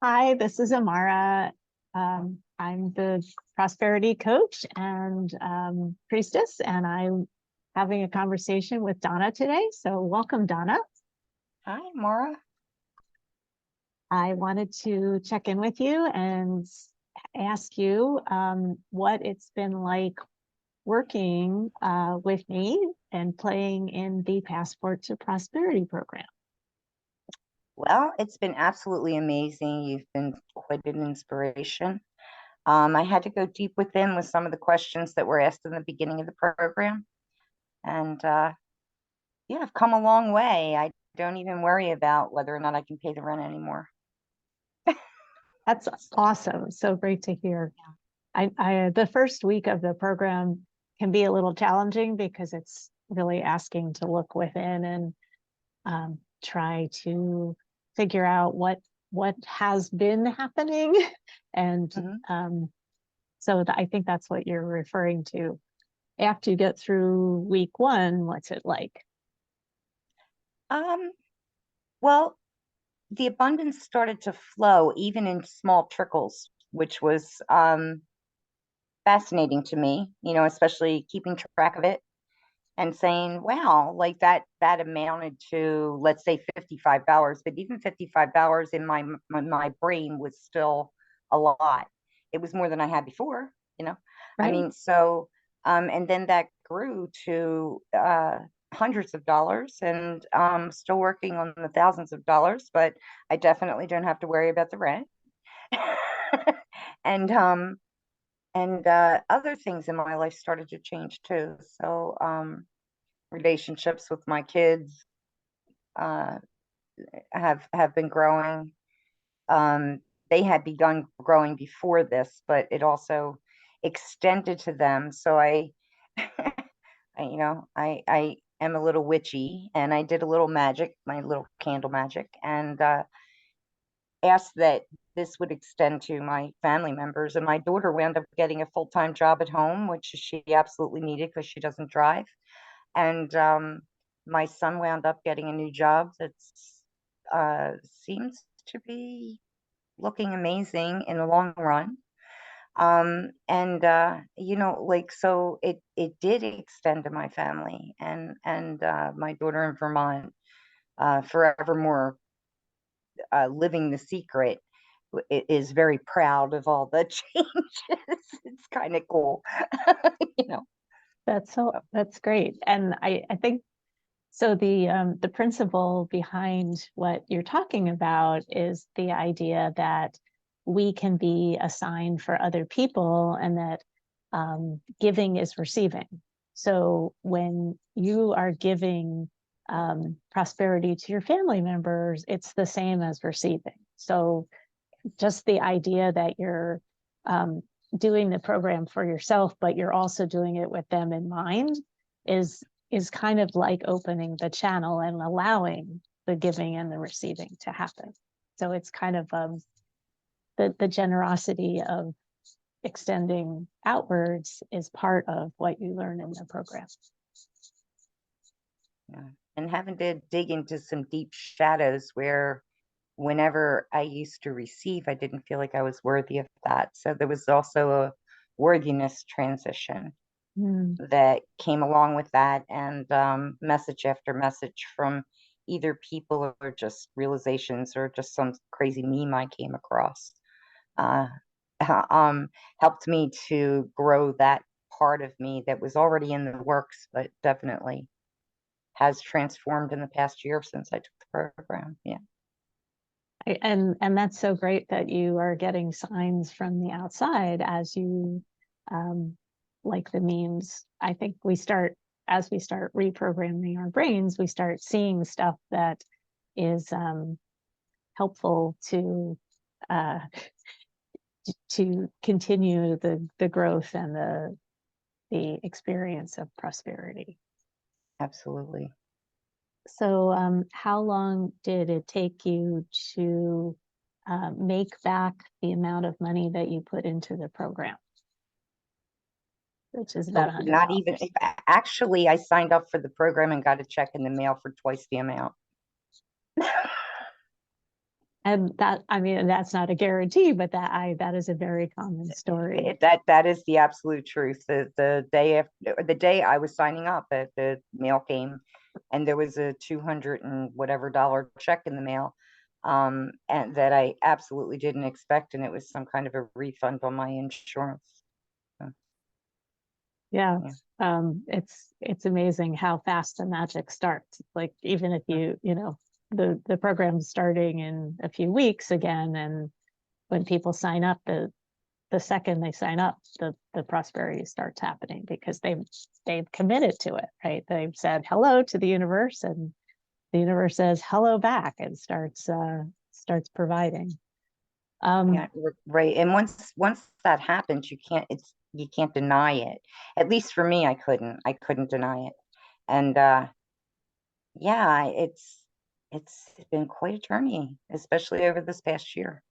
Hi, this is Amara. I'm the prosperity coach and priestess, and I'm having a conversation with Donna today. So, welcome, Donna. Hi, Maura. I wanted to check in with you and ask you what it's been like working with me and playing in the Passport to Prosperity program. Well, it's been absolutely amazing. You've been quite an inspiration. I had to go deep within with some of the questions that were asked in the beginning of the program. And yeah, I've come a long way. I don't even worry about whether or not I can pay the rent anymore. That's awesome. So great to hear. The first week of the program can be a little challenging because it's really asking to look within and try to figure out what has been happening, and Mhm. I think that's what you're referring to. After you get through week one, what's it like? Um, well, the abundance started to flow even in small trickles, which was fascinating to me, especially keeping track of it and saying, wow, like that amounted to, let's say, $55, but even $55 in my brain was still a lot. It was more than I had before. I Right. mean, so and then that grew to hundreds of dollars, and still working on the thousands of dollars, but I definitely don't have to worry about the rent. and other things in my life started to change too. So relationships with my kids uh, have been growing. Um, they had begun growing before this, but it also extended to them. So I am a little witchy, and I did a little magic, my little candle magic, and asked that this would extend to my family members. And my daughter wound up getting a full-time job at home, which she absolutely needed because she doesn't drive. And my son wound up getting a new job that seems to be looking amazing in the long run. And like, so it did extend to my family, and my daughter in Vermont, forevermore, living the secret, is very proud of all the changes. It's kind of cool, you know. That's great, and I think so. The principle behind what you're talking about is the idea that we can be a sign for other people, and that giving is receiving. So when you are giving prosperity to your family members, it's the same as receiving. So just the idea that you're um, doing the program for yourself, but you're also doing it with them in mind, is is kind of like opening the channel and allowing the giving and the receiving to happen. So it's kind of the generosity of extending outwards is part of what you learn in the program. Yeah. And having to dig into some deep shadows where whenever I used to receive, I didn't feel like I was worthy of that. So there was also a worthiness transition Mm. that came along with that, and message after message from either people or just realizations or just some crazy meme I came across. Uh, um, Helped me to grow that part of me that was already in the works, but definitely has transformed in the past year since I took the program. Yeah. And that's so great that you are getting signs from the outside as you um, like the memes. I think as we start reprogramming our brains, we start seeing stuff that is helpful uh, to continue the growth and the experience of prosperity. Absolutely. So, how long did it take you to make back the amount of money that you put into the program, which is about Oh, not even, $100? actually, I signed up for the program and got a check in the mail for twice the amount. And that, I mean, that's not a guarantee, but that is a very common story. That is the absolute truth. The day after, the day I was signing up, the mail came, and there was a 200 and whatever dollar check in the mail, and that I absolutely didn't expect, and it was some kind of a refund on my insurance. So, Yeah. yeah. It's amazing how fast the magic starts. Like even if you know, the program's starting in a few weeks again, and when people sign up, the second they sign up, the prosperity starts happening because they've committed to it, right? They've said hello to the universe, and the universe says hello back and starts providing. Yeah, right. And once that happens, you can't deny it. At least for me, I couldn't deny it. And yeah, it's been quite a journey, especially over this past year.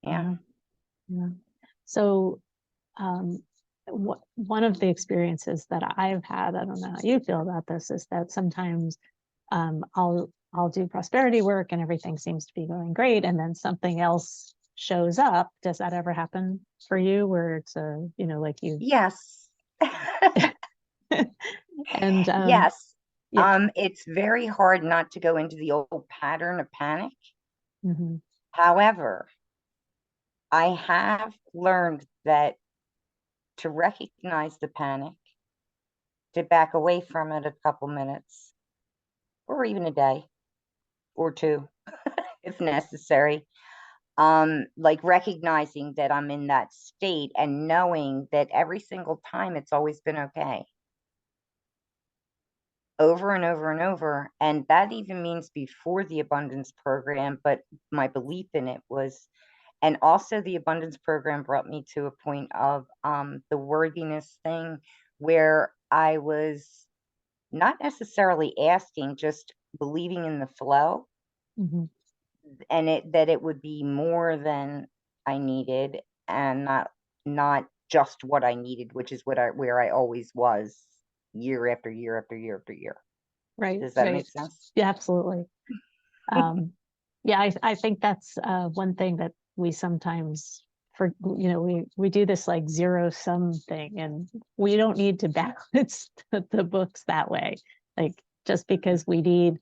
Yeah. Yeah, yeah. So one of the experiences that I've had, I don't know how you feel about this, is that sometimes I'll do prosperity work and everything seems to be going great, and then something else shows up. Does that ever happen for you, where it's a, you know, like you Yes. and Yes. yeah. It's very hard not to go into the old pattern of panic. Hmm. However, I have learned that to recognize the panic, to back away from it a couple minutes, or even a day or two, if necessary. Like recognizing that I'm in that state and knowing that every single time it's always been okay, over and over and over. And that even means before the abundance program, but my belief in it was, and also the abundance program brought me to a point of the worthiness thing, where I was not necessarily asking, just believing in the flow, Hmm. and it that it would be more than I needed, and not just what I needed, which is what I where I always was, year after year after year after year. Right, Does that right. make sense? Yeah, absolutely. Um, yeah, I think that's one thing that we sometimes for, you know, we do this like zero sum thing, and we don't need to balance the books that way. Like just because we need,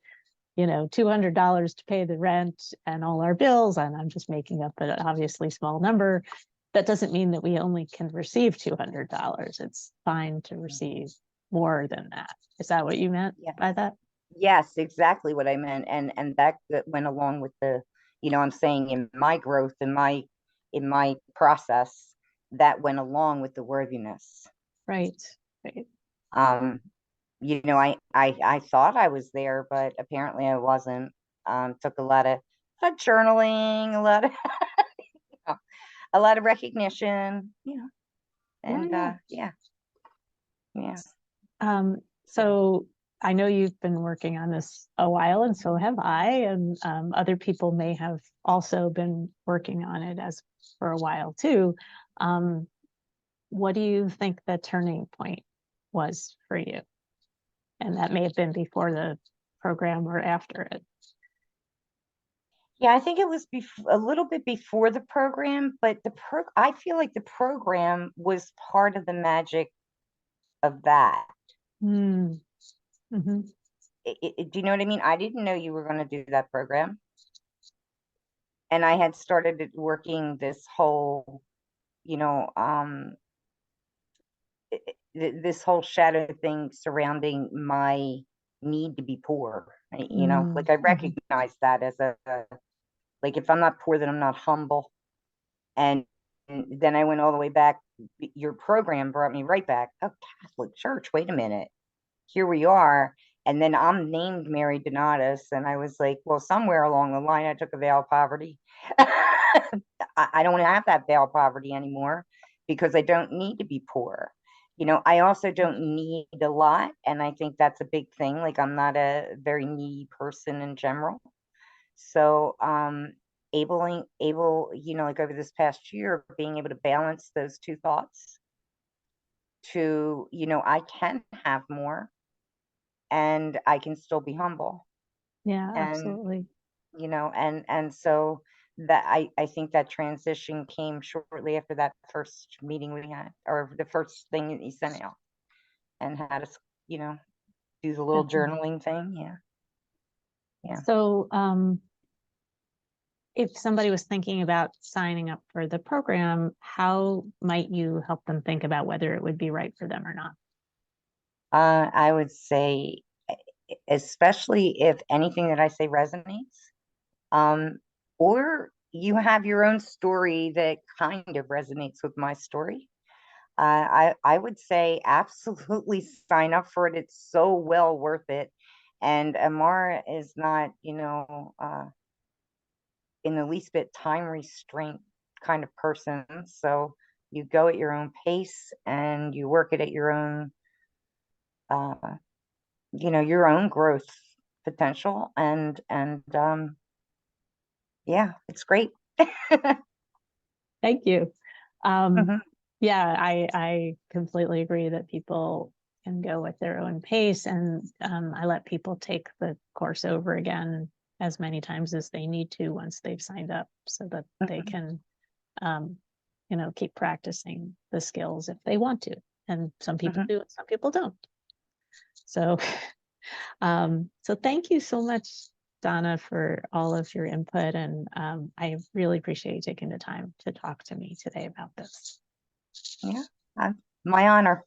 you know, $200 to pay the rent and all our bills, and I'm just making up an obviously small number, that doesn't mean that we only can receive $200. It's fine to receive more than that. Is that what you meant Yeah. by that? Yes, exactly what I meant. And that went along with the, I'm saying in my growth, in my process, that went along with the worthiness. Right, right. Um, I thought I was there, but apparently I wasn't. Took a lot of journaling, a lot of recognition, Yeah, and yeah. yeah, yeah. So So I know you've been working on this a while, and so have I, and other people may have also been working on it as for a while too. Um, what do you think the turning point was for you? And that may have been before the program or after it. yeah, I think it was a little bit before the program, but I feel like the program was part of the magic of that. Mm, hmm. Do you know what I mean? I didn't know you were going to do that program, and I had started working this whole, you know, this whole shadow thing surrounding my need to be poor. Mm, Like I hmm. recognize that as like if I'm not poor, then I'm not humble. And then I went all the way back. Your program brought me right back. Oh, Catholic Church. Wait a minute. Here we are. And then I'm named Mary Donatus. And I was like, well, somewhere along the line, I took a veil of poverty. I don't have that veil of poverty anymore because I don't need to be poor. I also don't need a lot. And I think that's a big thing. Like, I'm not a very needy person in general. So, like over this past year, being able to balance those two thoughts to, I can have more and I can still be humble. Yeah, And absolutely. and so that I think that transition came shortly after that first meeting we had, or the first thing that he sent out, and had us, do the little Definitely. journaling thing. Yeah. Yeah. So, if somebody was thinking about signing up for the program, how might you help them think about whether it would be right for them or not? I would say, especially if anything that I say resonates, um, or you have your own story that kind of resonates with my story. I would say absolutely sign up for it. It's so well worth it. And Amara is not, in the least bit time restraint kind of person. So you go at your own pace and you work it at uh, your own growth potential. And yeah, it's great. Thank you. Um, Mhm, yeah, I completely agree that people can go at their own pace, and I let people take the course over again as many times as they need to once they've signed up, so that they mhm, can, um, keep practicing the skills if they want to. And some people mhm. do, and some people don't. So, so thank you so much, Donna, for all of your input, and I really appreciate you taking the time to talk to me today about this. Yeah, my honor.